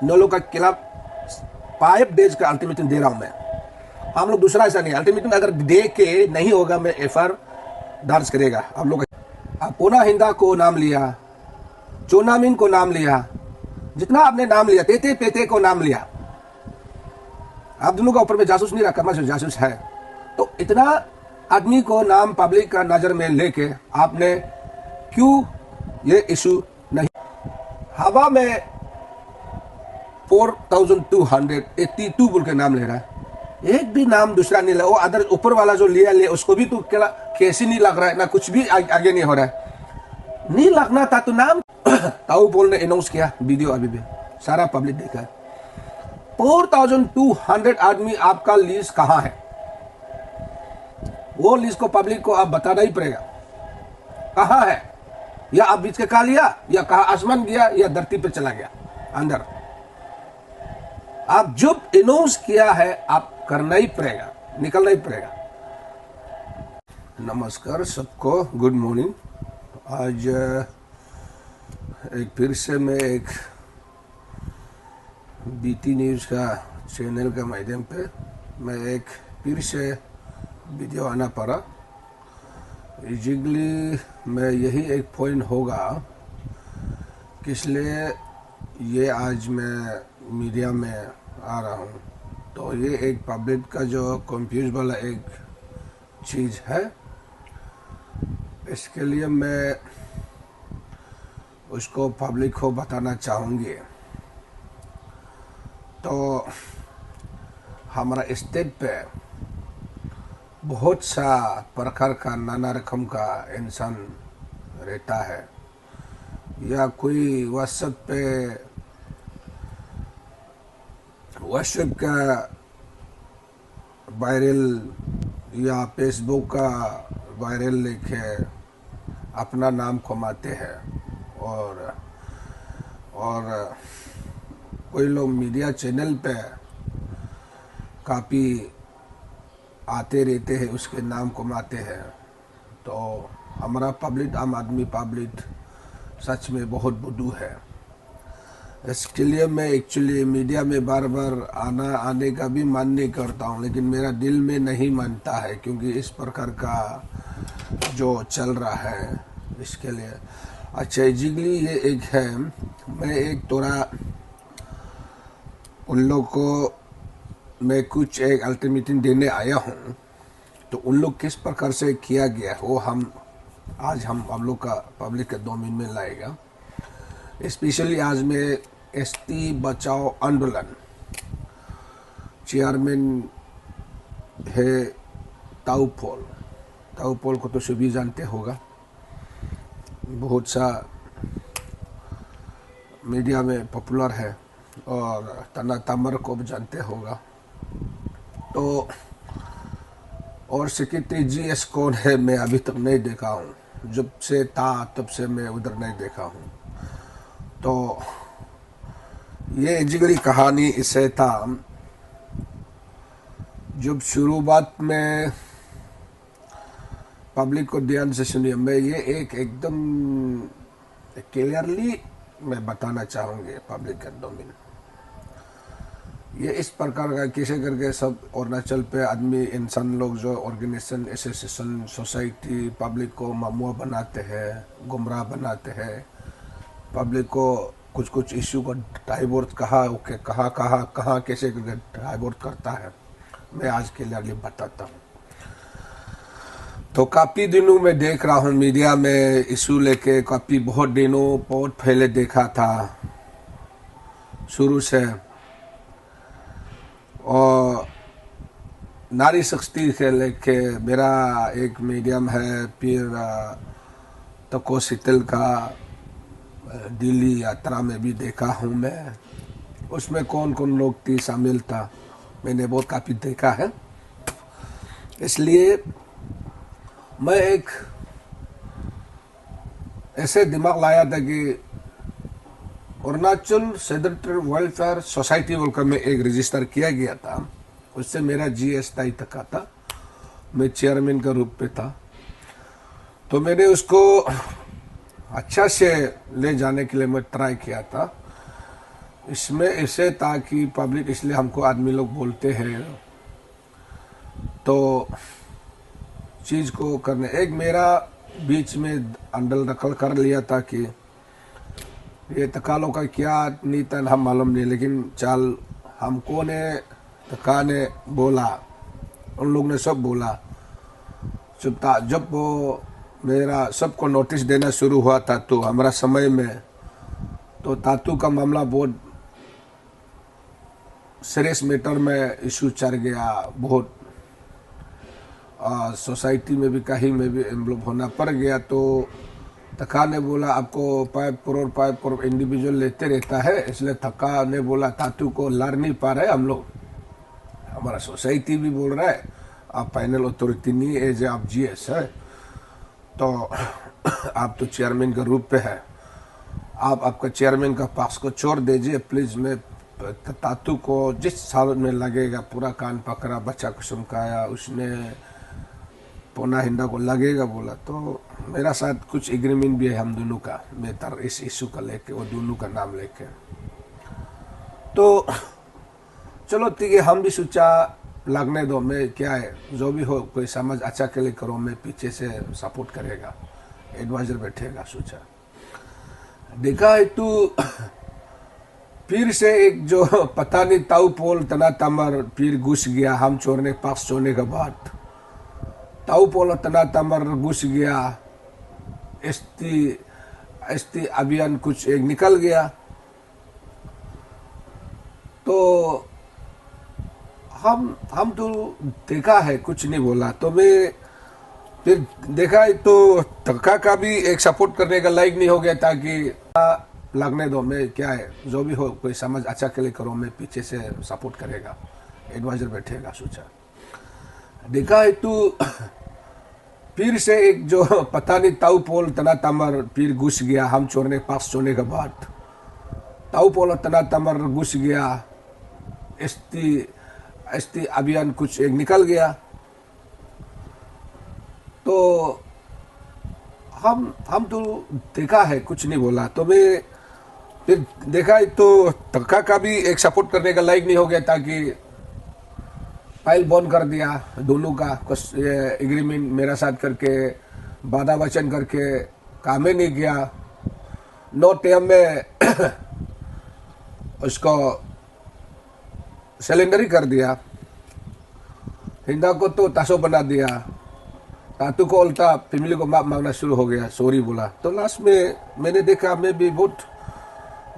नौ लोग का खिलाफ 5 डेज का अल्टीमेटम दे रहा हूं मैं। हम लोग दूसरा ऐसा नहीं, अल्टीमेटम अगर दे के नहीं होगा मैं एफआईआर दर्ज करेगा। आप लोग पूना हिंदा को नाम लिया, चोनामिन को नाम लिया, जितना आपने नाम लिया, तेते पेते को नाम लिया, आप दोनों का ऊपर में जासूस नहीं रखा, मैं जासूस है। तो इतना आदमी को नाम पब्लिक का नजर में लेके आपने क्यों ये इशू नहीं? हवा में 4282 बोल के नाम ले रहा है, एक भी नाम दूसरा नहीं लगा। वो अदर ऊपर वाला जो लिया उसको भी तो केस ही नहीं लग रहा है, ना कुछ भी आगे नहीं हो रहा है। नहीं लगना था तो नाम ताऊ पोल ने अनाउंस किया, वीडियो अभी भी सारा पब्लिक देखा है। 4200 आदमी आपका लिस्ट कहां है? वो लिस्ट को पब्लिक को आप बताना ही पड़ेगा कहां है। या आप बीच के खा लिया, या कहा आसमान गया, या धरती पे चला गया अंदर। आप जो अनाउंस किया है आप करना ही पड़ेगा, निकलना ही पड़ेगा। नमस्कार सबको, गुड मॉर्निंग। आज एक फिर से मैं एक बीटी न्यूज़ का चैनल के माध्यम पे मैं एक फिर से वीडियो आना पड़ा। इजिगली मैं यही एक पॉइंट होगा किस लिए ये आज मैं मीडिया में आ रहा हूँ। तो ये एक पब्लिक का जो कंफ्यूज वाला एक चीज़ है, इसके लिए मैं उसको पब्लिक को बताना चाहूँगी। तो हमारा स्टेट पे बहुत सा प्रकार का नाना रकम का इंसान रहता है, या कोई व्हाट्सएप का वायरल या फेसबुक का वायरल लेके अपना नाम कमाते हैं, और कोई लोग मीडिया चैनल पे काफ़ी आते रहते हैं, उसके नाम कमाते हैं। तो हमारा पब्लिक, आम आदमी पब्लिक सच में बहुत बुद्धू है। इसके लिए मैं एक्चुअली मीडिया में बार बार आने का भी मन नहीं करता हूँ, लेकिन मेरा दिल में नहीं मानता है, क्योंकि इस प्रकार का जो चल रहा है इसके लिए। अच्छा, एग्जैक्टली ये एक है, मैं एक थोड़ा उन लोग को मैं कुछ एक अल्टीमेटम देने आया हूँ। तो उन लोग किस प्रकार से किया गया वो आज हम लोग का पब्लिक के डोमेन में लाएगा। स्पेशली आज मैं एसटी बचाओ आंदोलन चेयरमैन है ताऊ पोल को तो सभी जानते होगा, बहुत सा मीडिया में पॉपुलर है, और तना तमर को भी जानते होगा। तो और सेक्रेटरी जीएस कौन है मैं अभी तक नहीं देखा हूँ, जब से था तब से मैं उधर नहीं देखा हूँ। तो ये जिगरी कहानी इससे था, जब शुरुआत में पब्लिक को ध्यान से सुनिए, मैं ये एकदम क्लियरली मैं बताना चाहूँगी पब्लिक का डोमेन। ये इस प्रकार का कैसे करके सब अरुणाचल पे आदमी, इंसान लोग जो ऑर्गेनाइजेशन, एसोसिएशन, सोसाइटी पब्लिक को ममुआ बनाते हैं, गुमराह बनाते हैं, पब्लिक को कुछ इश्यू को डाइवर्ट कहाँ कैसे करके डाइवर्ट करता है, मैं आज के लिए बताता हूँ। तो काफ़ी दिनों में देख रहा हूँ मीडिया में इशू लेके, काफ़ी बहुत पहले देखा था शुरू से। और नारी शक्ति से लेके मेरा एक मीडियम है, फिर तको शीतल का दिल्ली यात्रा में भी देखा हूँ मैं, उसमें कौन कौन लोग थी शामिल था, मैंने बहुत काफ़ी देखा है। इसलिए मैं एक ऐसे दिमाग लाया था कि अरुणाचल सेडेंटरी वेलफेयर सोसाइटी बोलकर मैं एक रजिस्टर किया गया था, उससे मेरा जीएस तय तक था, मैं चेयरमैन का रूप पे था। तो मैंने उसको अच्छा से ले जाने के लिए मैं ट्राई किया था। इसमें ऐसे था कि पब्लिक इसलिए हमको आदमी लोग बोलते हैं तो चीज़ को करने, एक मेरा बीच में अंडल दखल कर लिया था कि ये तकालों का क्या नीति हम मालूम नहीं, लेकिन चल हमको ने तका ने बोला, उन लोग ने सब बोला चुपता। जब वो मेरा सबको नोटिस देना शुरू हुआ था तो हमारा समय में, तो तातू का मामला बहुत सीरियस मैटर में इशू चल गया। बहुत सोसाइटी में भी कहीं में भी इन्वॉल्व होना पड़ गया। तो तका ने बोला आपको 5 करोड़ इंडिविजुअल लेते रहता है, इसलिए तका ने बोला तातू को लड़ नहीं पा रहे हम लोग, हमारा सोसाइटी भी बोल रहा है आप फाइनल अथॉरिटी नहीं एज आप जीएस है, तो आप तो चेयरमैन के रूप पे है, आप आपका चेयरमैन का पास को छोड़ दीजिए प्लीज। मैं तातू को जिस साल में लगेगा पूरा कान पकड़ा, बच्चा को सुमकाया, उसने पोना हिंदा को लगेगा बोला। तो मेरा साथ कुछ एग्रीमेंट भी है हम दोनों का, मैं तर इस इशू का लेके वो दोनों का नाम लेके, तो चलो ठीक है हम भी सोचा लगने दो, मैं क्या है जो भी हो कोई समझ अच्छा के लिए करो, मैं पीछे से सपोर्ट करेगा, एडवाइजर बैठेगा। सोचा देखा है तो फिर से एक जो पता नहीं ताऊ पोल तना तमर फिर घुस गया। हम छोड़ने पास छोड़ने के बाद ताऊ पोल तना तमर घुस गया, एसटी अभियान कुछ एक निकल गया। तो हम तो देखा है कुछ नहीं बोला। तो मैं फिर देखा है तो तका का भी एक सपोर्ट करने का लायक नहीं हो गया, ताकि लगने दो, मैं क्या है जो भी हो कोई समझ अच्छा के लिए करो, मैं पीछे से सपोर्ट करेगा, एडवाइजर बैठेगा। सोचा देखा है तो फिर से एक जो पता नहीं ताऊ पोल तना तमर फिर घुस गया। हम छोड़ने पास छोड़ने के बाद ताऊ पोल तना तमर घुस गया, एसटी अभियान कुछ एक निकल गया। तो हम तो देखा है कुछ नहीं बोला। तो मैं फिर देखा तो तका का भी एक सपोर्ट करने का लायक नहीं हो गया, ताकि फाइल बंद कर दिया दोनों का कुछ एग्रीमेंट मेरा साथ करके, वादा वचन करके काम ही नहीं किया। नो टाइम में उसको सिलेंडर ही कर दिया, हिंदा को तो तासो बना दिया, तातू को उल्टा फैमिली को माफ मांगना शुरू हो गया, सॉरी बोला। तो लास्ट में मैंने देखा, मैं भी बहुत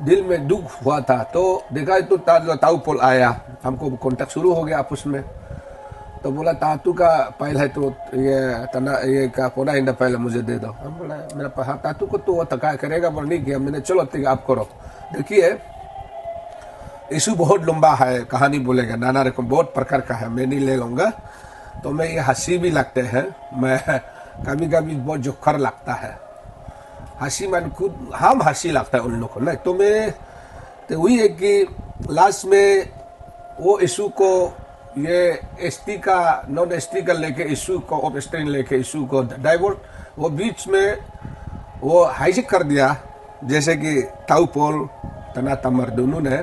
दिल में दुख हुआ था। तो देखा तो ताऊ पोल आया, हमको कांटेक्ट शुरू हो गया आपस में। तो बोला तातू का फाइल है तो ये का पोना हिंदा फाइल मुझे दे दो। हम बोला मेरा हाँ तातू को तो वो तका करेगा, पर नहीं किया मैंने, चलो ठीक आप करो। देखिए इशू बहुत लंबा है, कहानी बोलेगा नाना रकम बहुत प्रकार का है, मैं नहीं ले लूँगा। तो मैं ये हंसी भी लगते हैं, मैं कभी कभी बहुत जोखर लगता है, हंसी मन खुद हम हंसी लगता है उन लोग को ना। तो मैं तो वही है कि लास्ट में वो इशू को ये एसटी का नॉन एसटी का लेके इशू को ऑफ स्टेन लेके इशू को डाइवर्ट, वो बीच में वो हाईजेक कर दिया। जैसे कि ताऊ पोल तना तमर दोनों ने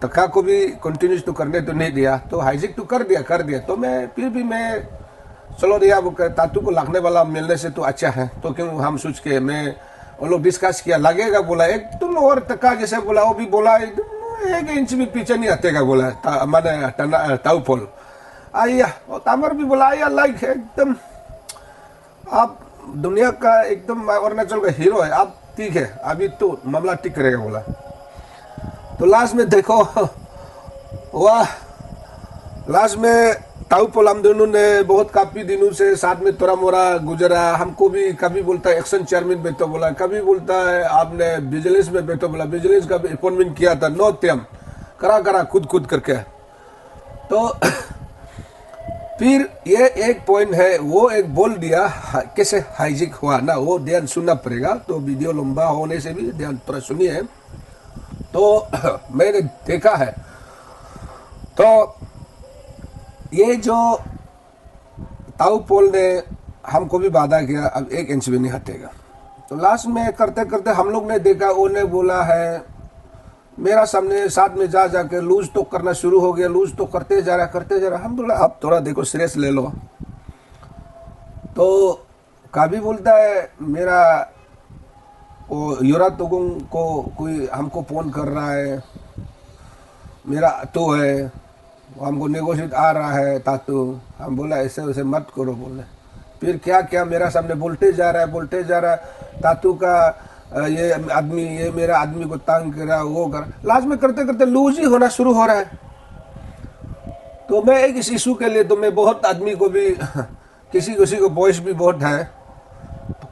तका को भी कंटिन्यूस तो करने तो नहीं दिया, तो हाईजेक तो कर दिया। तो मैं फिर भी मैं चलो दिया, वो तातू को लगने वाला मिलने से तो अच्छा है। तो क्यों हम सोच के मैं वो लोग डिस्कस किया, लगेगा बोला एक तुम और तका जैसे बोला, वो भी बोला 1 इंच भी पीछे नहीं हटेगा बोला, मैंने ताऊ पोल आइया। और तामर भी बोला आइया, लाइक एकदम आप दुनिया का एकदम अरुणाचल का हीरो है आप, ठीक है अभी तो मामला ठीक करेगा बोला। तो लास्ट में देखो वाह, लास्ट में ताऊ पोल हम दोनों ने बहुत काफी दिनों से साथ में तोरा मोरा गुजरा। हमको भी कभी बोलता है एक्शन चेयरमैन बैठो बोला, कभी बोलता है आपने विजिलेंस में बैठो बोला, विजिलेंस का भी अपॉइंटमेंट किया था, नो टाइम करा खुद करके। तो फिर ये एक पॉइंट है, वो एक बोल दिया कैसे हाईजिक हुआ ना, वो ध्यान सुनना पड़ेगा। तो वीडियो लंबा होने से भी ध्यान थोड़ा सुनिए। तो मैंने देखा है, तो ये जो ताऊ पोल ने हमको भी वादा किया अब 1 इंच भी नहीं हटेगा। तो लास्ट में करते करते हम लोग ने देखा, उन्हें बोला है मेरा सामने साथ में जा जाके लूज तो करना शुरू हो गया, लूज तो करते जा रहा। हम बोला अब थोड़ा देखो सीरियस ले लो। तो काबी बोलता है मेरा वो यूरा तुगुंग को कोई हमको फोन कर रहा है, मेरा तो है वो हमको नेगोशिएट आ रहा है तातू। हम बोला ऐसे वैसे मत करो बोले। फिर क्या क्या मेरा सामने बोलते जा रहा है तातू का ये आदमी, ये मेरा आदमी को तंग कर रहा, वो कर, लास्ट में करते करते लूज ही होना शुरू हो रहा है। तो मैं एक इस इशू के लिए तो मैं बहुत आदमी को भी किसी किसी को वॉइस भी बहुत है,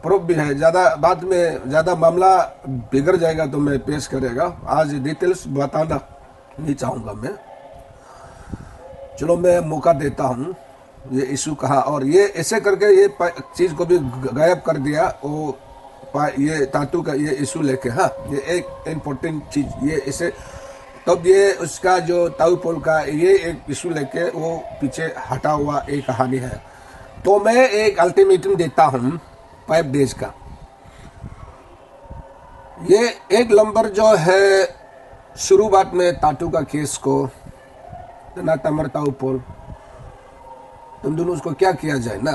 प्रूफ भी है, ज़्यादा बाद में ज़्यादा मामला बिगड़ जाएगा तो मैं पेश करेगा। आज डिटेल्स बताना नहीं चाहूँगा मैं। चलो मैं मौका देता हूँ। ये इशू कहा और ये ऐसे करके ये चीज़ को भी गायब कर दिया वो ये तातू का ये इशू लेके। हाँ, ये एक इम्पोर्टेंट चीज़ ये इसे तब ये उसका जो ताऊ पोल का ये एक इशू लेके वो पीछे हटा हुआ एक कहानी है। तो मैं एक अल्टीमेटम देता हूँ 5 डेज का। ये एक नंबर जो है शुरुआत में तातू का केस को ना तमर ताऊ पोल, तुम दोनों उसको क्या किया जाए ना,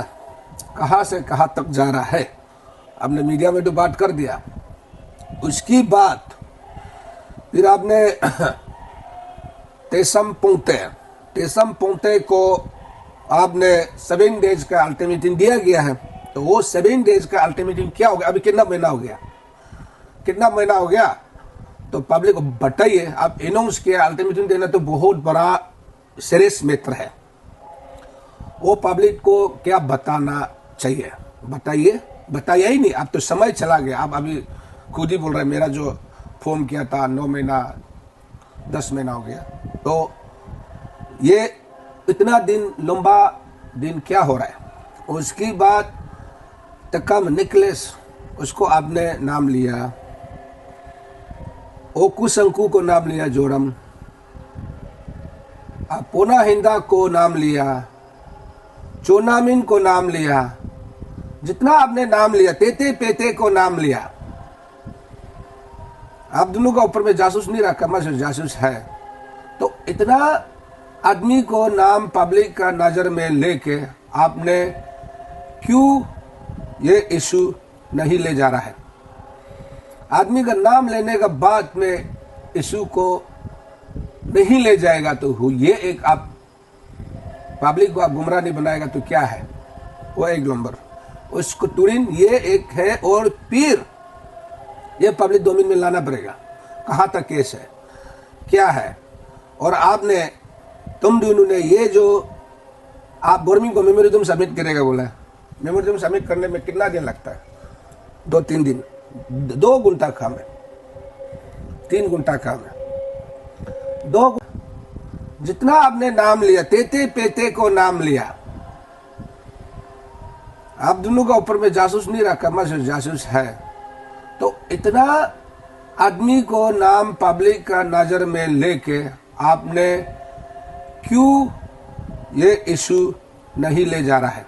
कहाँ से कहाँ तक जा रहा है, आपने मीडिया में तो बात कर दिया। उसकी बात फिर आपने तेसम पोंते को आपने 7 डेज का अल्टीमेटम दिया गया है। तो वो 7 डेज का अल्टीमेटम क्या हो गया? अभी कितना महीना हो गया? तो पब्लिक को बताइए। आप अनाउंस किया अल्टीमेटम देना तो बहुत बड़ा सीरियस मैटर है, वो पब्लिक को क्या बताना चाहिए? बताइए ही नहीं। अब तो समय चला गया। आप अभी खुद ही बोल रहे मेरा जो फॉर्म किया था 9 महीना 10 महीना हो गया। तो ये इतना दिन लंबा दिन क्या हो रहा है? उसकी बात तकम निकलेस उसको आपने नाम लिया, ओकुसंकु को नाम लिया, जोरम पोना हिंदा को नाम लिया, चोनामिन को नाम लिया, जितना आपने नाम लिया, तेते पेते को नाम लिया। आप दोनों का ऊपर में जासूस नहीं रखा, मैं जासूस है। तो इतना आदमी को नाम पब्लिक का नजर में लेके आपने क्यों ये इशू नहीं ले जा रहा है? आदमी का नाम लेने का बाद में इशू को नहीं ले जाएगा तो ये एक आप पब्लिक को आप गुमराह नहीं बनाएगा तो क्या है? वो एक नंबर उसको तुरिन ये एक है। और फिर ये पब्लिक डोमेन में लाना पड़ेगा, कहाँ तक केस है, क्या है। और आपने तुम दोनों ने ये जो आप बोर्मिंग को मेमोरेंडम सबमिट करेगा बोला है। मेमोरेंडम सबमिट करने में कितना दिन लगता है? 2-3 दिन। 2 घंटा काम है, 3 घंटा काम है। 2 जितना आपने नाम लिया, तेते पेते को नाम लिया। आप दोनों का ऊपर में जासूस नहीं रखा, मैं जासूस है। तो इतना आदमी को नाम पब्लिक का नजर में लेके आपने क्यों ये इशू नहीं ले जा रहा है?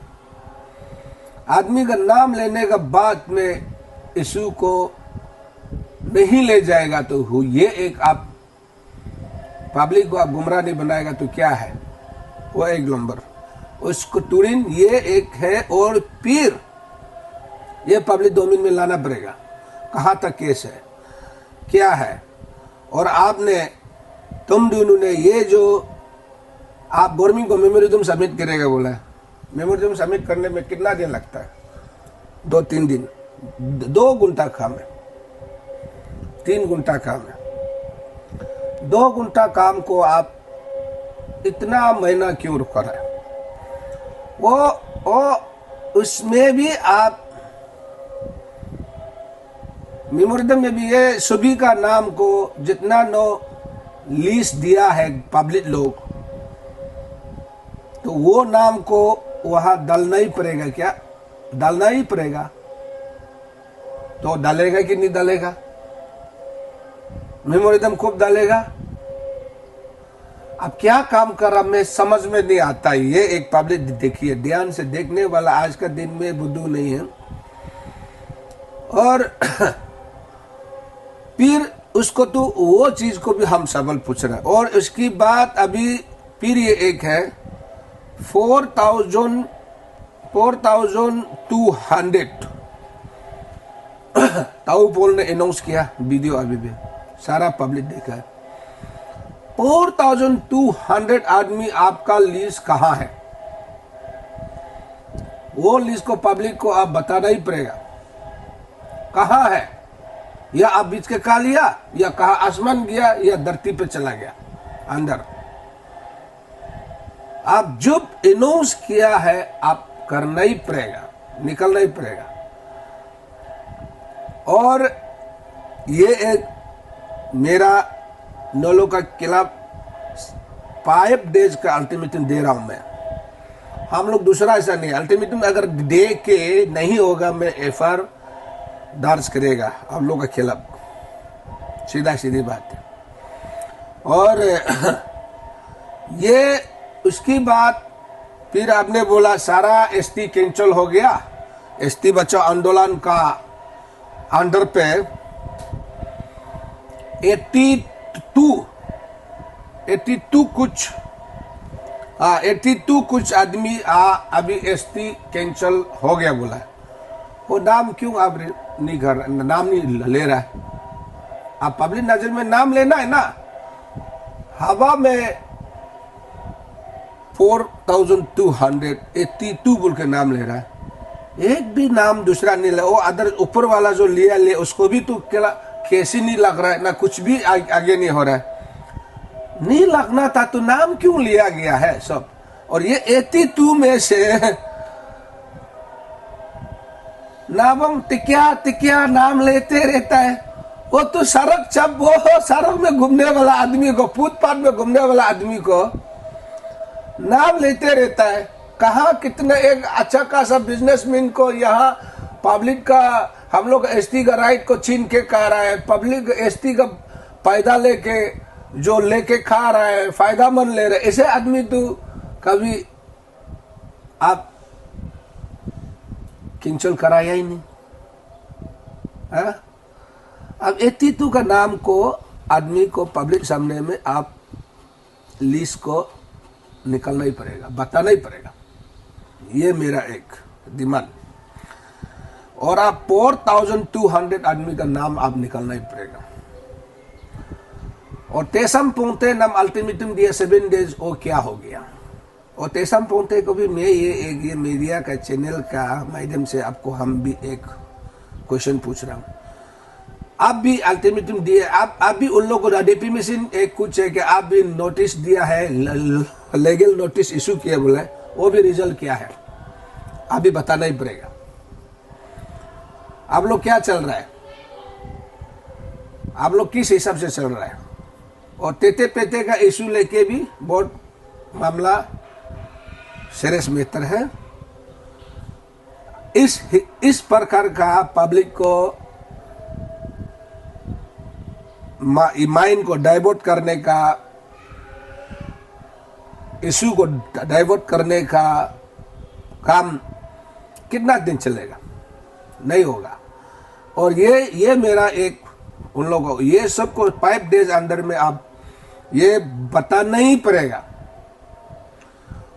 आदमी का नाम लेने का बाद में इशू को नहीं ले जाएगा तो ये एक आप पब्लिक को आप गुमराह नहीं बनाएगा तो क्या है? वो एक नंबर उसको तुरिन ये एक है। और फिर ये पब्लिक डोमेन में लाना पड़ेगा, कहाँ तक केस है, क्या है। और आपने तुम दोनों ने ये जो आप बोर्मिंग को मेमोरेंडम सबमिट करेगा बोला है। मेमोरेंडम सबमिट करने में कितना दिन लगता है? 2-3 दिन। 2 घंटा काम है, 3 घंटा काम है। 2 घंटा काम को आप इतना महीना क्यों रुका रहा है? वो उसमें भी आप मेमोरेंडम में भी ये सभी का नाम को जितना नो लिस्ट दिया है पब्लिक लोग, तो वो नाम को वहां डालना ही पड़ेगा। क्या डालना ही पड़ेगा? तो डालेगा कि नहीं डालेगा? मेमोरेंडम खूब डालेगा। अब क्या काम कर रहा मैं समझ में नहीं आता। ये एक पब्लिक देखिए, ध्यान से देखने वाला आज का दिन में बुद्धू नहीं है। और फिर उसको तो वो चीज को भी हम सवाल पूछ रहे हैं। और उसकी बात अभी फिर ये एक है 4,200 ताऊ पोल ने अनाउंस किया, वीडियो अभी भी सारा पब्लिक देखा है। 4,200 आदमी आपका लिस्ट कहाँ है? वो लिस्ट को पब्लिक को आप बताना ही पड़ेगा कहाँ है। या आप बीच के खा लिया, या कहा आसमान गया, या धरती पे चला गया अंदर। आप जब अनाउंस किया है आप करना ही पड़ेगा, निकलना ही पड़ेगा। और ये एक मेरा नौलों का खिलाफ 5 डेज का अल्टीमेटम दे रहा हूं मैं। हम लोग दूसरा ऐसा नहीं, अल्टीमेटम अगर दे के नहीं होगा मैं एफआईआर दर्ज करेगा आप लोग के खिलाफ, सीधा सीधी बात है। और ये उसकी बात फिर आपने बोला सारा एसटी कैंसल हो गया, एसटी बचाओ आंदोलन का अंडर पे 82 कुछ आदमी अभी एसटी कैंसल हो गया बोला। वो नाम क्यों आप नहीं कर, नाम नहीं ले रहा है? आप पब्लिक नजर में नाम लेना है ना। हवा में 4,282 बोल के नाम ले रहा है, एक भी नाम दूसरा नहीं ले। वो अदर ऊपर वाला जो लिया ले उसको भी तो कैसे नहीं लग रहा है ना, कुछ भी आगे नहीं हो रहा है। नहीं लगना था तो नाम क्यों लिया गया है सब? और ये 82 में से नाम टिकिया नाम लेते रहता है। वो तो सड़क सड़क में घूमने वाला आदमी को, फुटपाथ में घूमने वाला आदमी को नाम लेते रहता है। कहाँ कितने एक अच्छा खासा बिजनेसमैन को यहाँ पब्लिक का, हम लोग एसटी का राइट को छीन के खा रहा है। पब्लिक एसटी का फायदा लेके खा रहा है, फायदा मन ले रहे। ऐसे आदमी तो कभी आप कैंसल कराया ही नहीं है? अब 82 का नाम को आदमी को पब्लिक सामने में आप लिस्ट को निकलना ही पड़ेगा, बताना ही पड़ेगा। ये मेरा एक डिमांड। और आप 4,200 आदमी का नाम आप निकलना ही पड़ेगा। और तेसम पोंते नाम अल्टीमेटम दिया 7 डेज, वो क्या हो गया? और तेसम पोंते को भी मैं ये मीडिया का चैनल का माध्यम से आपको हम भी एक क्वेश्चन पूछ रहा हूँ। आप भी अल्टीमेटम दिए, आप भी उन लोगों को डीपी मशीन एक कुछ है कि आप भी नोटिस दिया है, लीगल नोटिस इशू किया बोला है, वो भी रिजल्ट क्या है आप भी बताना ही पड़ेगा। आप लोग क्या चल रहा है, आप लोग किस हिसाब से चल रहा है? और तेते पेते का इशू लेके भी बहुत मामला सीरियस मैटर है। इस प्रकार का पब्लिक को माइंड को डाइवर्ट करने का, इशू को डाइवर्ट करने का काम कितना दिन चलेगा? नहीं होगा। और ये मेरा एक उन लोगों को, ये सबको 5 डेज अंदर में आप ये बताना ही पड़ेगा।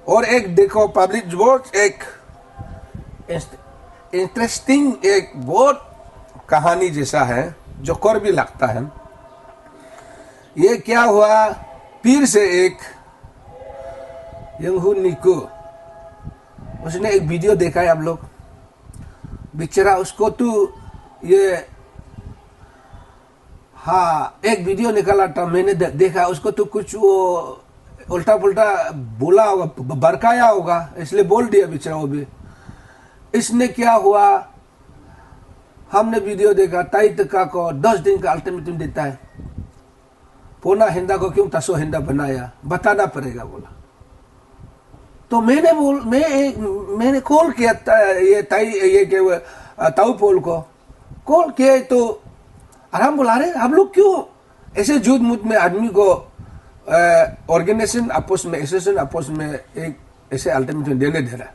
और एक देखो पब्लिक वोट, एक इंटरेस्टिंग एक बहुत कहानी जैसा है जो कर भी लगता है। ये क्या हुआ, फिर से एक यंगहू निको, उसने एक वीडियो देखा है आप लोग, बेचारा उसको तो ये हाँ एक वीडियो निकाला था मैंने देखा, उसको तो कुछ वो उल्टा पुल्टा बोला होगा, बरकाया होगा, इसलिए बोल दिया बेचारा वो भी। इसने क्या हुआ, हमने वीडियो देखा, ताई तका को 10 दिन का अल्टीमेटम देता है। पोना हिंदा को क्यों तसो हिंदा बनाया, बताना पड़ेगा बोला। तो मैंने कॉल किया ये ताई ये के ताऊ पोल को कॉल किया, तो आराम बोला रहे हम लोग क्यों ऐसे झूठ मूठ में आदमी को ऑर्गेनाइजेशन आपस में, एसोसिएशन आपस में एक ऐसे अल्टीमेटम देने दे रहा है।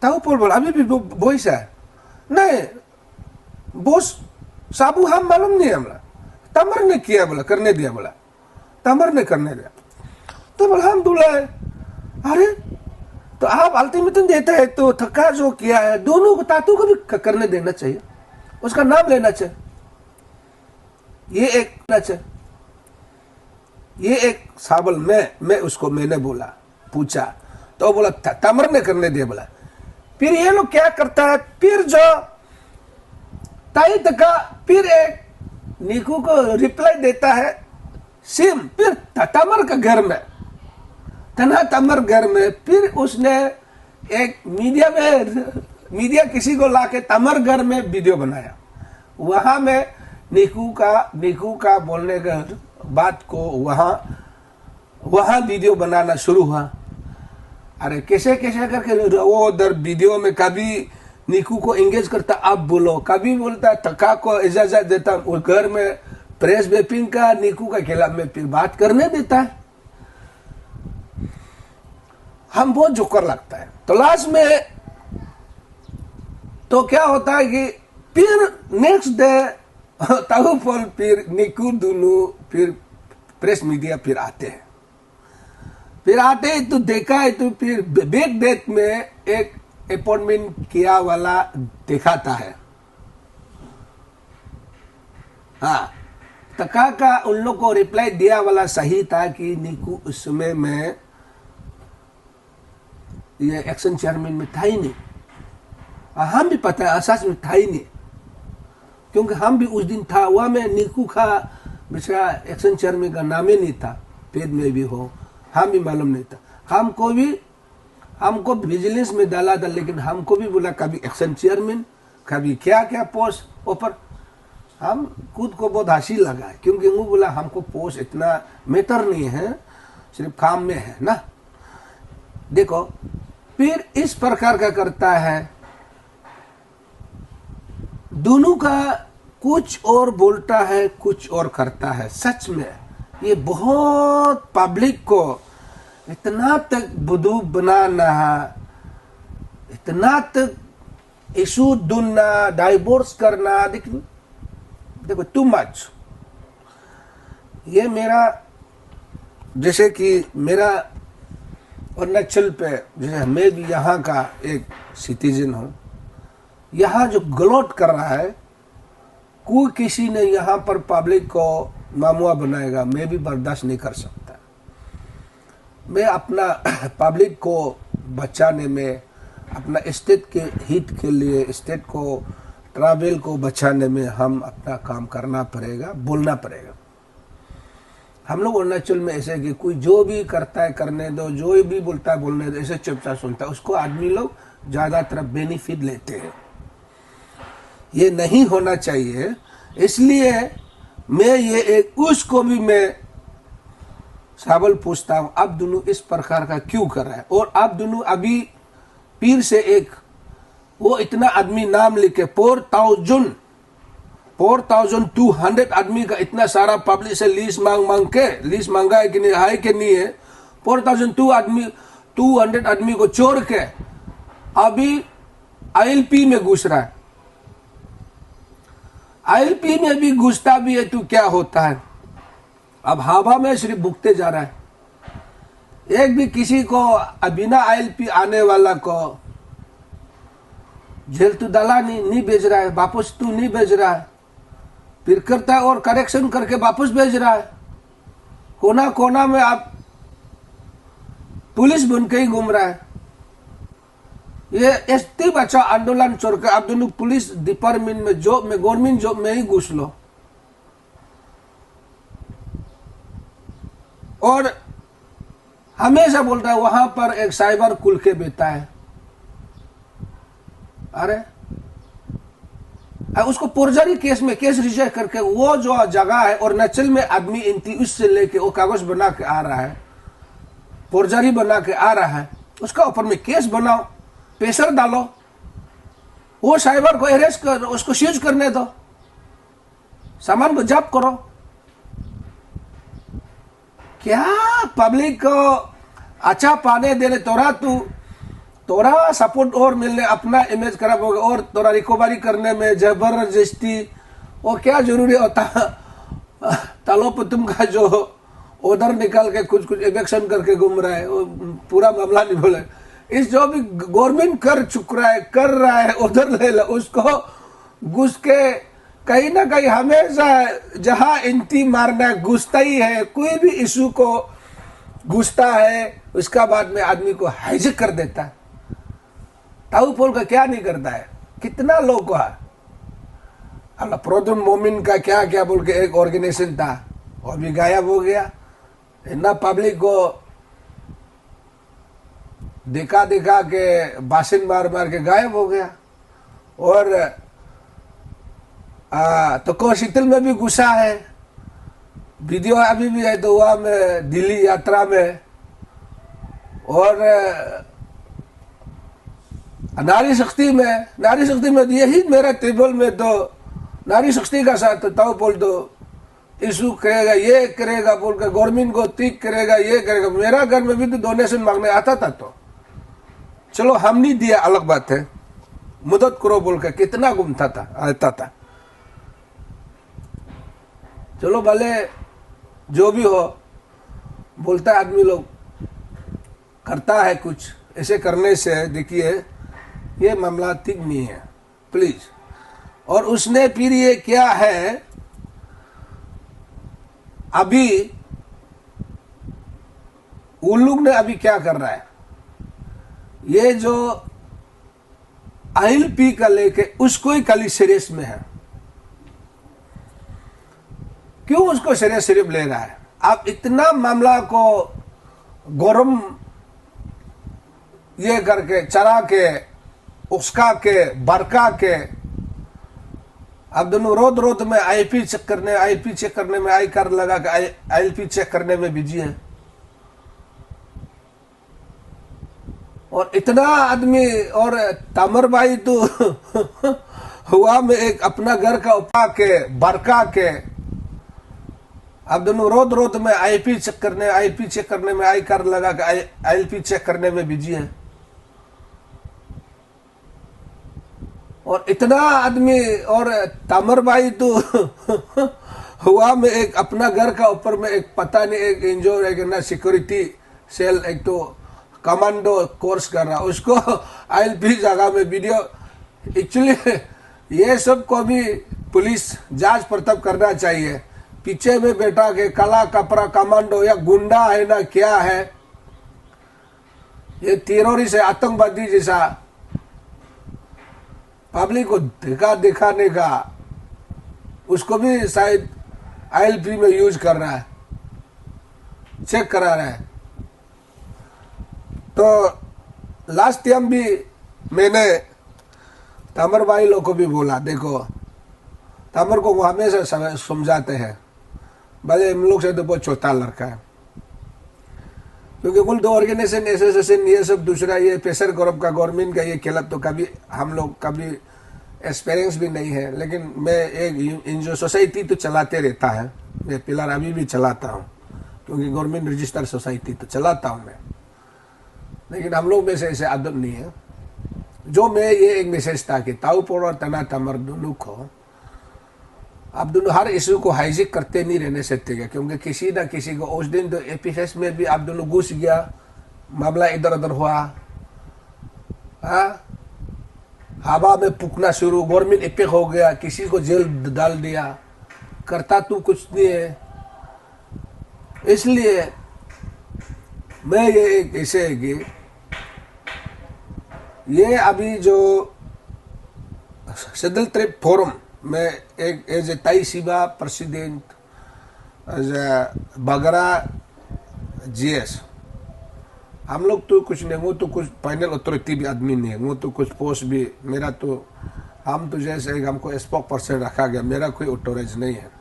ताऊ पोल बोला अभी भी वॉइस है नहीं बोस साबू हम मालूम नहीं हमरा तमर ने किया, बोला करने दिया, बोला तमर ने करने दिया। तो बोला हम बोला है अरे तो आप अल्टीमेटम देता है तो थका जो किया है दोनों को तातू को भी करने देना चाहिए, उसका नाम लेना चाहिए। ये एक साबल मैं उसको मैंने बोला, पूछा तो बोला तमर ने करने दिया, बोला। फिर ये लोग क्या करता है, फिर जो ताई तका फिर एक निकू को रिप्लाई देता है सिम, फिर तमर का घर में तमर घर में फिर उसने एक मीडिया किसी को लाके तमर घर में वीडियो बनाया। वहां में निकू का बोलने का बात को वहां वीडियो बनाना शुरू हुआ। अरे कैसे करके वो उधर वीडियो में कभी निकू को एंगेज करता, आप बोलो, कभी बोलता थका को इजाजत देता, और घर में प्रेस ब्रीफिंग का निकू का खिलाफ में फिर बात करने देता है। हम बहुत जोकर लगता है। तो लास्ट में तो क्या होता है कि फिर नेक्स्ट डे ताऊफल फिर निकू दोनों फिर प्रेस मीडिया फिर आते हैं, तो देखा है तो फिर बिग डेट में एक अपॉइंटमेंट किया वाला दिखाता है। हाँ, तका का उन लोग को रिप्लाई दिया वाला सही था कि निकू उस समय में ये एक्शन चेयरमैन में था ही नहीं। हम भी पता है असास में था ही नहीं, क्योंकि हम भी उस दिन था वह में निकू का बेचारा एक्शन चेयरमैन का नाम ही नहीं था, पेड में भी हो, हम भी मालूम नहीं था। हमको विजिलेंस में डाला था, लेकिन हमको भी बोला कभी एक्शन चेयरमैन, कभी क्या पोस्ट ऊपर। हम खुद को बहुत हंसी लगा, क्योंकि वो बोला हमको पोस्ट इतना मैटर नहीं है, सिर्फ काम में है ना। देखो फिर इस प्रकार का करता है, दोनों का कुछ और बोलता है कुछ और करता है। सच में ये बहुत पब्लिक को इतना तक बुद्धू बनाना, इतना तक इशू ढूंढना, डाइवोर्स करना, देखो टू मच। ये मेरा जैसे कि मेरा अरुणाचल पे, जैसे मैं भी यहाँ का एक सिटीजन हूँ, यहाँ जो गलौट कर रहा है, कोई किसी ने यहाँ पर पब्लिक को मामुआ बनाएगा, मैं भी बर्दाश्त नहीं कर सकता। मैं अपना पब्लिक को बचाने में, अपना स्टेट के हित के लिए, स्टेट को ट्रैवल को बचाने में हम अपना काम करना पड़ेगा, बोलना पड़ेगा। हम लोग अरुणाचल में ऐसे कि कोई जो भी करता है करने दो, जो भी बोलता है बोलने दो, ऐसे चुपचाप सुनता है, उसको आदमी लोग ज्यादातर बेनिफिट लेते हैं। ये नहीं होना चाहिए। इसलिए मैं ये एक उसको भी मैं सवाल पूछता हूं, आप दोनों इस प्रकार का क्यों कर रहा है? और आप दोनों अभी पीर से एक वो इतना आदमी नाम लिखे 4,200 आदमी का इतना सारा पब्लिक से लिस्ट मांगा है कि नहीं है। 4,200 आदमी को छोड़ के अभी ILP में घुस रहा है। ILP में भी घुसता भी है तो क्या होता है, अब हवा में सिर्फ भुगते जा रहा है। एक भी किसी को बिना ILP आने वाला को जेल तो डाला नहीं भेज रहा है, वापस तू नहीं भेज रहा है, फिर करता है और करेक्शन करके वापस भेज रहा है। कोना कोना में आप पुलिस बन के ही घूम रहा है। ये एसटी बचाओ आंदोलन छोड़ के आप दोनों पुलिस डिपार्टमेंट में जॉब में, गवर्नमेंट जॉब में ही घुस लो। और हमेशा बोलता है वहां पर एक साइबर कुल के बेटा है। अरे उसको फोर्जरी केस में केस रिजेक्ट करके वो जो जगह है और अरुणाचल में आदमी इंटरव्यू से लेके वो कागज बना के आ रहा है, फोर्जरी बना के आ रहा है, उसका ऊपर में केस बनाओ, प्रेशर डालो, वो साइबर को अरेस्ट कर, उसको सीज करने दो, सामान को जब्त करो। क्या पब्लिक को अच्छा पाने देने तोरा सपोर्ट और मिलने, अपना इमेज खराब होगा और तोरा रिकवरी करने में जबरदस्ती वो क्या जरूरी होता तालो पुतुम का जो उधर निकाल के कुछ कुछ इलेक्शन करके घूम रहा है, वो पूरा मामला नहीं बोले। इस जो भी गवर्नमेंट कर चुक रहा है, कर रहा है, उधर ले लो उसको घुस के कहीं ना कहीं हमेशा जहां इंटी मारना घुसता ही है। कोई भी इशू को घुसता है, उसका बाद में आदमी को हाइजेक कर देता है। ताऊ पोल का क्या नहीं करता है, कितना लोग को है। अल्लाह प्रोदुन मोमिन का क्या क्या बोल के एक ऑर्गेनाइजेशन था, वो भी गायब हो गया। इतना पब्लिक को दिखा दिखा के बासिन मार मार के गायब हो गया। और तो कोशितल में भी घुसा है, वीडियो अभी भी है तो वहां में दिल्ली यात्रा में। और नारी शक्ति में यही मेरा टेबल में तो नारी शक्ति का साथ ताऊ बोल दो इशू करेगा, ये करेगा बोल कर गवर्नमेंट को ठीक करेगा, ये करेगा। मेरा घर में भी तो डोनेशन मांगने आता था, तो चलो हम नहीं दिया अलग बात है, मदद करो बोल कर कितना घूमता था, आता था। चलो भले जो भी हो, बोलता आदमी लोग करता है कुछ, ऐसे करने से देखिए ये मामला ठीक नहीं है प्लीज। और उसने फिर ये क्या है, अभी उन लोग ने अभी क्या कर रहा है, ये जो ILP का लेके उसको ही खाली सीरियस में है। क्यों उसको सीरियस ले रहा है? आप इतना मामला को गरम ये करके चरा के उसका के बरका के अब दोनों रोद रोद में IP चेक करने में आई कर लगा के ILP चेक करने में बिजी है। और इतना आदमी, और तामर भाई तो हुआ में एक अपना घर का उपा के बरका के अब दोनों रोद रोद में IP चेक करने में आई कर लगा के ILP चेक करने में बिजी है। और इतना आदमी, और तामर भाई तो हुआ में एक अपना घर का ऊपर में एक पता नहीं एक इंजोर एक ना सिक्योरिटी सेल एक तो कमांडो कोर्स कर रहा, उसको ILP जगह में वीडियो। एक्चुअली ये सब को भी पुलिस जांच परतब करना चाहिए। पीछे में बैठा के काला कपड़ा कमांडो या गुंडा है ना क्या है, ये टेररिस्ट है, आतंकवादी जैसा पब्लिक को दिखाने का, उसको भी शायद ILP में यूज कर रहा है, चेक करा रहा है। तो लास्ट टाइम भी मैंने तामर भाई लोग को भी बोला, देखो तामर को वो हमेशा समझाते हैं, भले हम लोग से तो बहुत छोटा लड़का है, क्योंकि कुल दो ऑर्गेनाइजेशन एसोसिएशन ये सब दूसरा ये प्रेशर ग्रुप का गवर्नमेंट का ये खेलत तो कभी हम लोग कभी एक्सपीरियंस भी नहीं है। लेकिन मैं एक जो सोसाइटी तो चलाते रहता है, मैं पिलर अभी भी चलाता हूँ, क्योंकि गवर्नमेंट रजिस्टर्ड सोसाइटी तो चलाता हूँ मैं। लेकिन हम लोग में से ऐसे आदत नहीं है। जो मैं ये एक मैसेज था कि ताऊपोल और तना तमर दोनों को आप दोनों हर इशू को हाइजिक करते नहीं रहने सकते, क्योंकि किसी ना किसी को उस दिन तो APFS में भी आप दोनों घुस गया, मामला इधर उधर हुआ, हवा में पुकना शुरू, गवर्नमेंट इफेक्ट हो गया, किसी को जेल डाल दिया, करता तू कुछ नहीं है। इसलिए मैं ये एक ऐसे है कि ये अभी जो सेडल ट्रिप फोरम में एक एज ए ताई शिबा प्रेसिडेंट एज ए बगरा GS, हम लोग तो कुछ नहीं, वो तो कुछ फाइनल अथॉरिटी भी आदमी नहीं है, वो तो कुछ पोस्ट भी मेरा तो, हम तो जैसे हमको स्पोक पर्सन रखा गया, मेरा कोई ऑथोराइज नहीं है।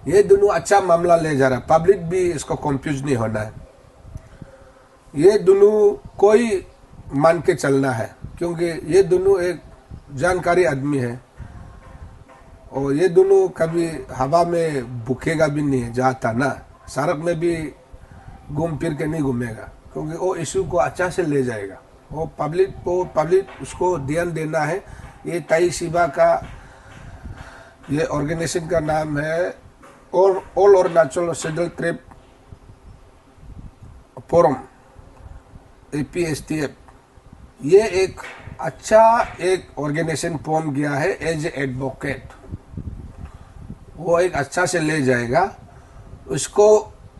ये दोनों अच्छा मामला ले जा रहा है, पब्लिक भी इसको कंफ्यूज नहीं होना है। ये दोनों कोई मान के चलना है, क्योंकि ये दोनों एक जानकारी आदमी है, और ये दोनों कभी हवा में भूखेगा भी नहीं है, जाता ना सड़क में भी घूम फिर के नहीं घूमेगा, क्योंकि वो इशू को अच्छा से ले जाएगा। वो पब्लिक उसको ध्यान देना है। ये ताई शिबा का ये ऑर्गेनाइजेशन का नाम है और all Arunachal scheduled tribe forum APSTF ये एक अच्छा एक ऑर्गेनाइजेशन फॉर्म किया है एज एडवोकेट। वो एक अच्छा से ले जाएगा, उसको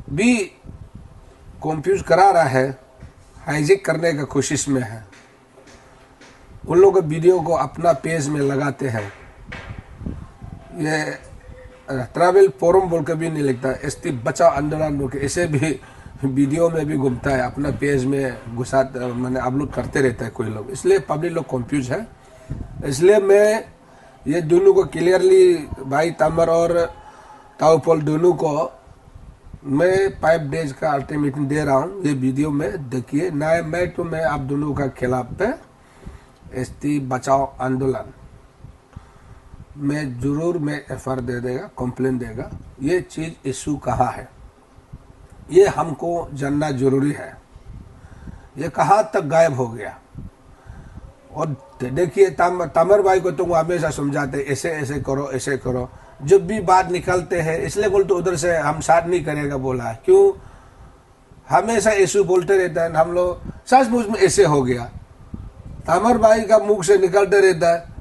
भी कंफ्यूज करा रहा है, हाईजेक करने का कोशिश में है। उन लोगों के वीडियो को अपना पेज में लगाते हैं। ये ट्रैवल फोरम बोल के भी नहीं लिखता, ST बचाओ आंदोलन बोल के ऐसे भी वीडियो में भी घूमता है, अपना पेज में घुसा मैंने अपलोड करते रहता है कोई लोग, इसलिए पब्लिक लोग कंफ्यूज है। इसलिए मैं ये दोनों को क्लियरली, भाई तमर और ताऊपोल दोनों को मैं 5 डेज का अल्टीमेटम दे रहा हूँ। ये वीडियो में देखिए ना, मैं तो मैं आप दोनों का खिलाफ पे ST बचाओ आंदोलन में जरूर मैं FR दे देगा, कंप्लेन देगा। ये चीज इशू कहाँ है ये हमको जानना जरूरी है। ये कहाँ तक गायब हो गया। और देखिए तमर भाई को तो वो हमेशा समझाते ऐसे ऐसे करो ऐसे करो, जब भी बात निकलते हैं इसलिए बोलते उधर से हम साथ नहीं करेगा बोला, क्यों हमेशा इशू बोलते रहता है। हम लोग सचमुच में ऐसे हो गया, तमर भाई का मुख से निकलते रहता है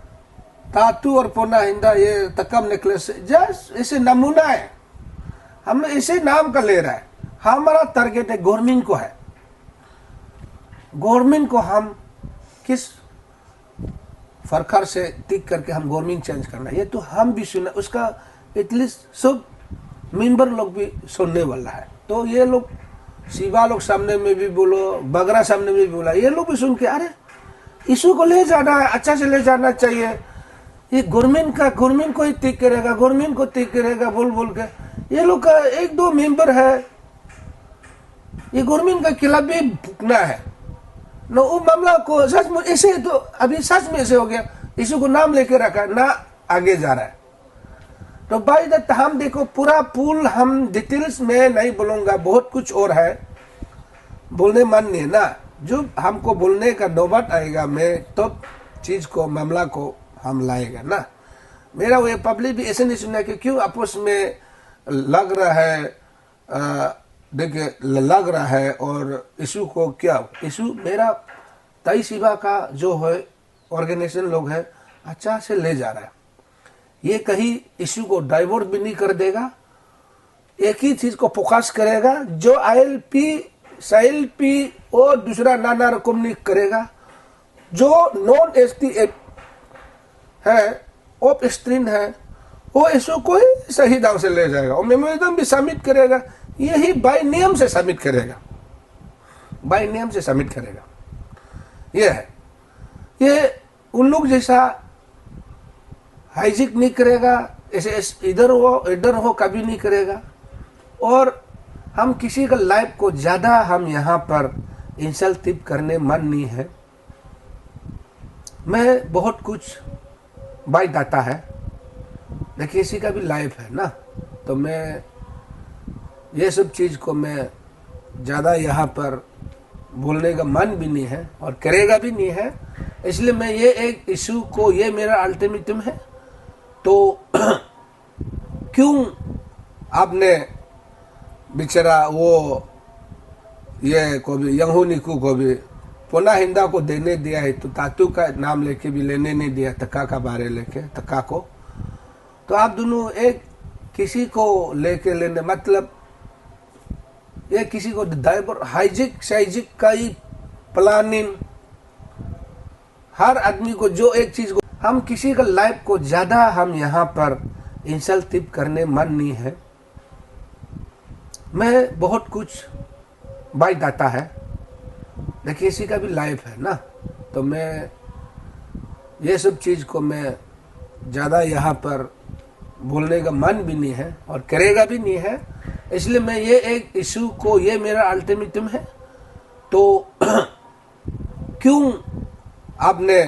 तातू और पोना हिंदा ये तकम नेकलेस, जस्ट ऐसे नमूना है, हम इसे नाम का ले रहा है। हमारा टारगेट है गवर्नमेंट को है, गवर्नमेंट को हम किस फरकार से टिक करके हम गवर्नमेंट चेंज करना है, ये तो हम भी सुना, उसका एटलीस्ट सब मेंबर लोग भी सुनने वाला है। तो ये लोग शिवा लोग सामने में भी बोलो, बगरा सामने में भी बोला, ये लोग भी सुन के अरे इशू को ले जाना है, अच्छा से ले जाना चाहिए, ये गवर्नमेंट को ही टिक करेगा, गवर्नमेंट को टिक करेगा बोल बोल के ये लोग का 1-2 मेंबर है, ये गवर्नमेंट का खिलाफ भी भुगतना है न। वो मामला को सच में ऐसे तो अभी सच में ऐसे हो गया, इशू को नाम लेके रखा ना आगे जा रहा है। तो भाई दैट हम देखो पूरा पूल हम डिटेल्स में नहीं बोलूंगा, बहुत कुछ और है बोलने मन नहीं है ना। जो हमको बोलने का नौबत आएगा मैं तो चीज को मामला को हम लाएगा ना। मेरा वो पब्लिक भी ऐसे नहीं सुना कि क्यों आपस में लग रहा है, देखिए लग रहा है। और इशू को क्या इशू मेरा तय शिवा का जो है ऑर्गेनाइजेशन लोग है अच्छा से ले जा रहा है, ये कहीं इशू को डाइवर्ट भी नहीं कर देगा, एक ही चीज को फोकस करेगा, जो ILP और दूसरा नाना रकम नहीं करेगा, जो नॉन ST है ऑफ स्क्रीन है वो इशू को ही सही ढंग से ले जाएगा और मेमोरेंडम भी सबमिट करेगा, यही बाय नियम से सबमिट करेगा, बाय नियम से सबमिट करेगा। ये है, ये उन लोग जैसा हाइजिक नहीं करेगा, ऐसे इधर हो कभी नहीं करेगा। और हम किसी का लाइफ को ज्यादा हम यहाँ पर इंसल्ट करने मन नहीं है। मैं बहुत कुछ बाइट आता है, देखिए किसी का भी लाइफ है ना, तो मैं ये सब चीज को मैं ज्यादा यहाँ पर बोलने का मन भी नहीं है और करेगा भी नहीं है। इसलिए मैं ये एक इशू को, ये मेरा अल्टीमेटम है। तो क्यों आपने बेचारा वो ये को भी यंगू निकू को भी पोना हिंदा को देने दिया है, तो तातू का नाम लेके भी लेने नहीं दिया, तक्का का बारे लेके तक्का को। तो आप दोनों एक किसी को लेके लेने मतलब ये किसी को डाइवर हाइजिक साइजिक का ही प्लानिंग, हर आदमी को जो एक चीज को हम किसी का लाइफ को ज्यादा हम यहाँ पर इंसल्ट करने मन नहीं है। मैं बहुत कुछ बाइट आता है, देखिए किसी का भी लाइफ है ना, तो मैं ये सब चीज को मैं ज्यादा यहाँ पर बोलने का मन भी नहीं है और करेगा भी नहीं है। इसलिए मैं ये एक इशू को, ये मेरा अल्टीमेटम है। तो क्यों आपने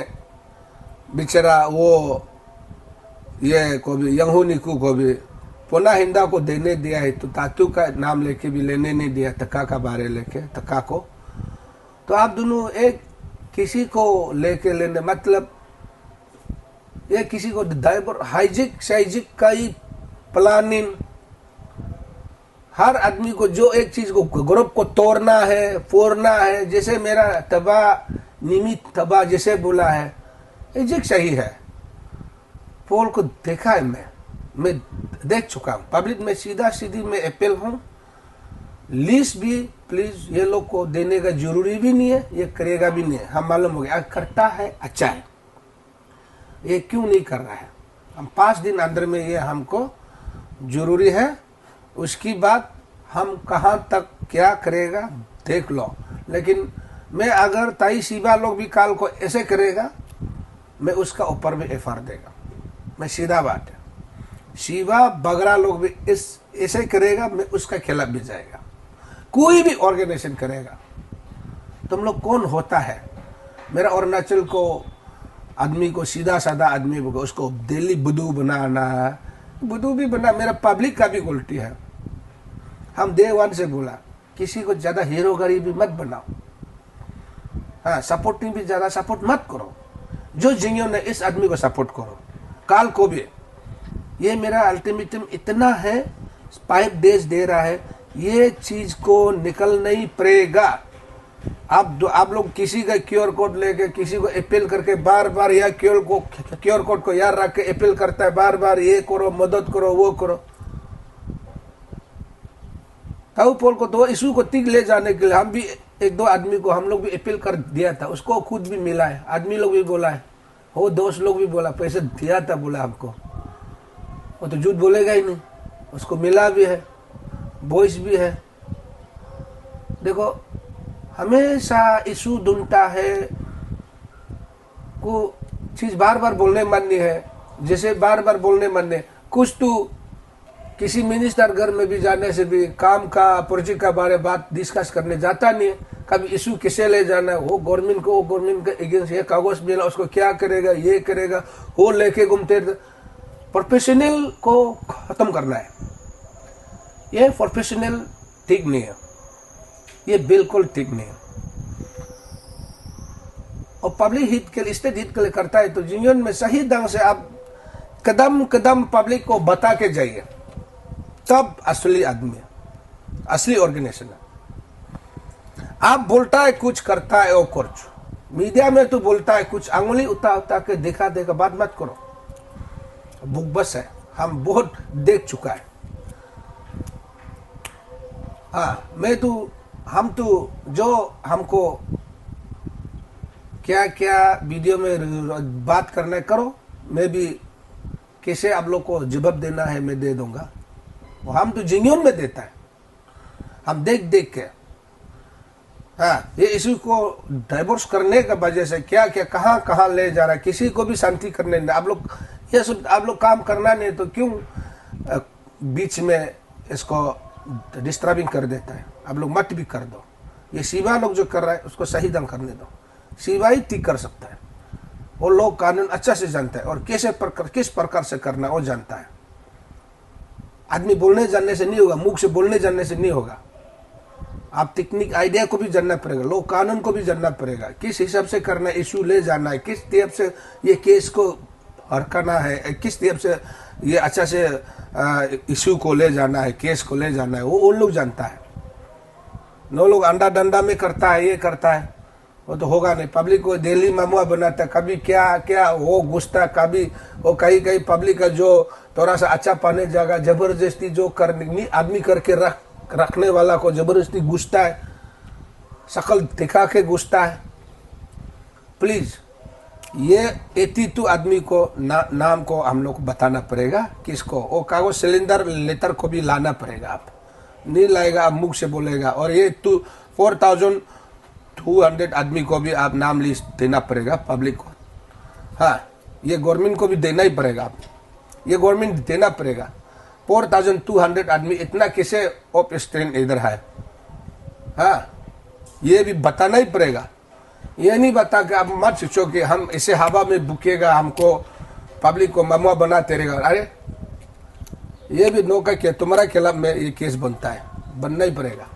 बेचारा वो ये को भी यंगू निकू को भी पोना हिंदा को देने दिया है, तो तातू का नाम लेके भी लेने नहीं दिया, तक्का का बारे लेके तक्का को। तो आप दोनों एक किसी को लेके लेने मतलब ये किसी को डाइवर हाइजिक साइजिक का ही प्लानिंग, हर आदमी को जो एक चीज को ग्रुप को तोड़ना है, फोड़ना है, जैसे मेरा तबा निमित तबा जैसे बोला है, एग्जैक्ट सही है। पोल को देखा है, मैं देख चुका हूं पब्लिक में। सीधा सीधी मैं अपील हूं, लीज भी प्लीज ये लोग को देने का जरूरी भी नहीं है, ये करेगा भी नहीं है। हम मालूम हो गया अगर करता है अच्छा है, ये क्यों नहीं कर रहा है। हम 5 दिन अंदर में ये हमको जरूरी है, उसकी बात हम कहाँ तक क्या करेगा देख लो। लेकिन मैं अगर ताई शिवा लोग भी काल को ऐसे करेगा, मैं उसका ऊपर भी एफआर देगा। मैं सीधा बात है, शिवा बगरा लोग भी इस ऐसे करेगा, मैं उसका खिलाफ भी जाएगा। कोई भी ऑर्गेनाइजेशन करेगा, तुम लोग कौन होता है। मेरा अरुणाचल को आदमी को, सीधा साधा आदमी को, उसको दिल्ली बुद्धू बनाना, बुद्धू भी बना। मेरा पब्लिक का भी उल्टी है। हम डे 1 से बोला किसी को ज्यादा हीरोगिरी भी मत बनाओ, हाँ सपोर्टिंग भी ज्यादा सपोर्ट मत करो। जो जिंगों ने इस आदमी को सपोर्ट करो, काल को भी। ये मेरा अल्टीमेटम इतना है, 5 डेज दे रहा है, ये चीज को निकल नहीं पड़ेगा। आप लोग किसी का क्यूआर कोड लेके किसी को अपील करके बार बार या क्यूआर कोड को याद रख के अपील करता है बार बार, ये करो, मदद करो, वो करो। ताऊ पोल को तो इशू को तिग ले जाने के लिए हम भी 1-2 आदमी को हम लोग भी अपील कर दिया था, उसको खुद भी मिला है, आदमी लोग भी बोला है, वो दोस्त लोग भी बोला पैसे दिया था, बोला हमको। वो तो झूठ बोलेगा ही नहीं, उसको मिला भी है, वॉइस भी है। देखो हमेशा इशू ढूंढता है, को चीज बार बार बोलने मन नहीं है, जैसे बार बार बोलने मन नहीं। कुछ तो किसी मिनिस्टर घर में भी जाने से भी काम का प्रोजेक्ट का बारे बात डिस्कस करने जाता नहीं है। कभी इशू किसे ले जाना है, वो गवर्नमेंट को, वो गवर्नमेंट के अगेंस्ट ये कागज मिला, उसको क्या करेगा, ये करेगा, वो लेके घूमते। प्रोफेशनल को खत्म करना है, ये प्रोफेशनल ठीक नहीं है, ये बिल्कुल ठीक नहीं है। और पब्लिक हित के लिए, स्टेट हित के लिए करता है तो जीवन में सही ढंग से आप कदम कदम पब्लिक को बता के जाइए, तब असली आदमी है, असली ऑर्गेनाइजेशन है। आप बोलता है कुछ, करता है और कुछ। मीडिया में तो बोलता है कुछ, अंगुली उठा के दिखा देगा, बात मत करो। बुक बस है, हम बहुत देख चुका है। हाँ हम तो जो हमको क्या क्या वीडियो में बात करना है करो, मैं भी कैसे आप लोग को जवाब देना है मैं दे दूंगा। हम तो जिंगन में देता है, हम देख देख के। हाँ ये इशू को डाइवोर्स करने का वजह से क्या क्या कहाँ कहाँ ले जा रहा है, किसी को भी शांति करने नहीं। आप लोग ये सब आप लोग काम करना नहीं तो क्यों बीच में इसको डिस्टर्बिंग कर देता है। आप लोग मत भी कर दो, ये शिवा लोग जो कर रहा है उसको सही ढंग करने दो। शिवा ही ठीक कर सकता है, वो लोग कानून अच्छा से जानता है और किस प्रकार से करना वो जानता है। आदमी बोलने जानने से नहीं होगा, मुख से बोलने जानने से नहीं होगा। आप टेक्निक आइडिया को भी जानना पड़ेगा, लोग कानून को भी जानना पड़ेगा, किस हिसाब से करना है, इशू ले जाना है, किस टाइप से ये केस को हरकाना है, किस टाइप से ये अच्छा से इशू को ले जाना है, केस को ले जाना है, वो लोग जानता है। नो लोग अंडा डंडा में करता है, ये करता है, वो तो होगा नहीं। पब्लिक को दिल्ली मामुआ बनाता है, कभी क्या क्या वो घुसता, कभी वो कहीं पब्लिक का जो थोड़ा सा अच्छा पाने जाएगा, जबरदस्ती जो करने आदमी करके रखने वाला को जबरदस्ती घुसता है, शकल दिखा के घुसता है। प्लीज ये 82 आदमी को नाम को हम लोग बताना पड़ेगा, किसको वो कागज सिलेंडर लेटर को भी लाना पड़ेगा। आप नहीं लाएगा, आप मुख से बोलेगा। और ये 4200 आदमी को भी आप नाम लिस्ट देना पड़ेगा पब्लिक को। हाँ ये गवर्नमेंट को भी देना ही पड़ेगा, आप ये गवर्नमेंट देना पड़ेगा। 4200 आदमी इतना कैसे ऑफ स्ट्रेन इधर है, हाँ ये भी बताना ही पड़ेगा। ये नहीं बता के आप मत सोचो कि हम इसे हवा में बुकेगा, हमको पब्लिक को ममुआ बनाते रहेगा। अरे ये भी नौका क्या तुम्हारा खिलाफ में ये केस बनता है, बनना ही पड़ेगा।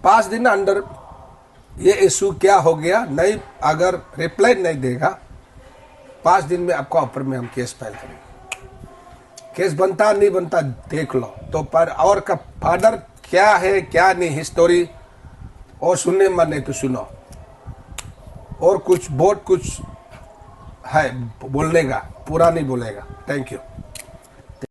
5 दिन अंदर ये इशू क्या हो गया, नहीं अगर रिप्लाई नहीं देगा 5 दिन में आपका ऊपर में हम केस फाइल करेंगे। केस बनता नहीं बनता देख लो। तो पर और का फादर क्या है क्या नहीं हिस्टोरी, और सुनने मन नहीं तो सुनो, और कुछ बहुत कुछ है बोलने का, पूरा नहीं बोलेगा। Thank you.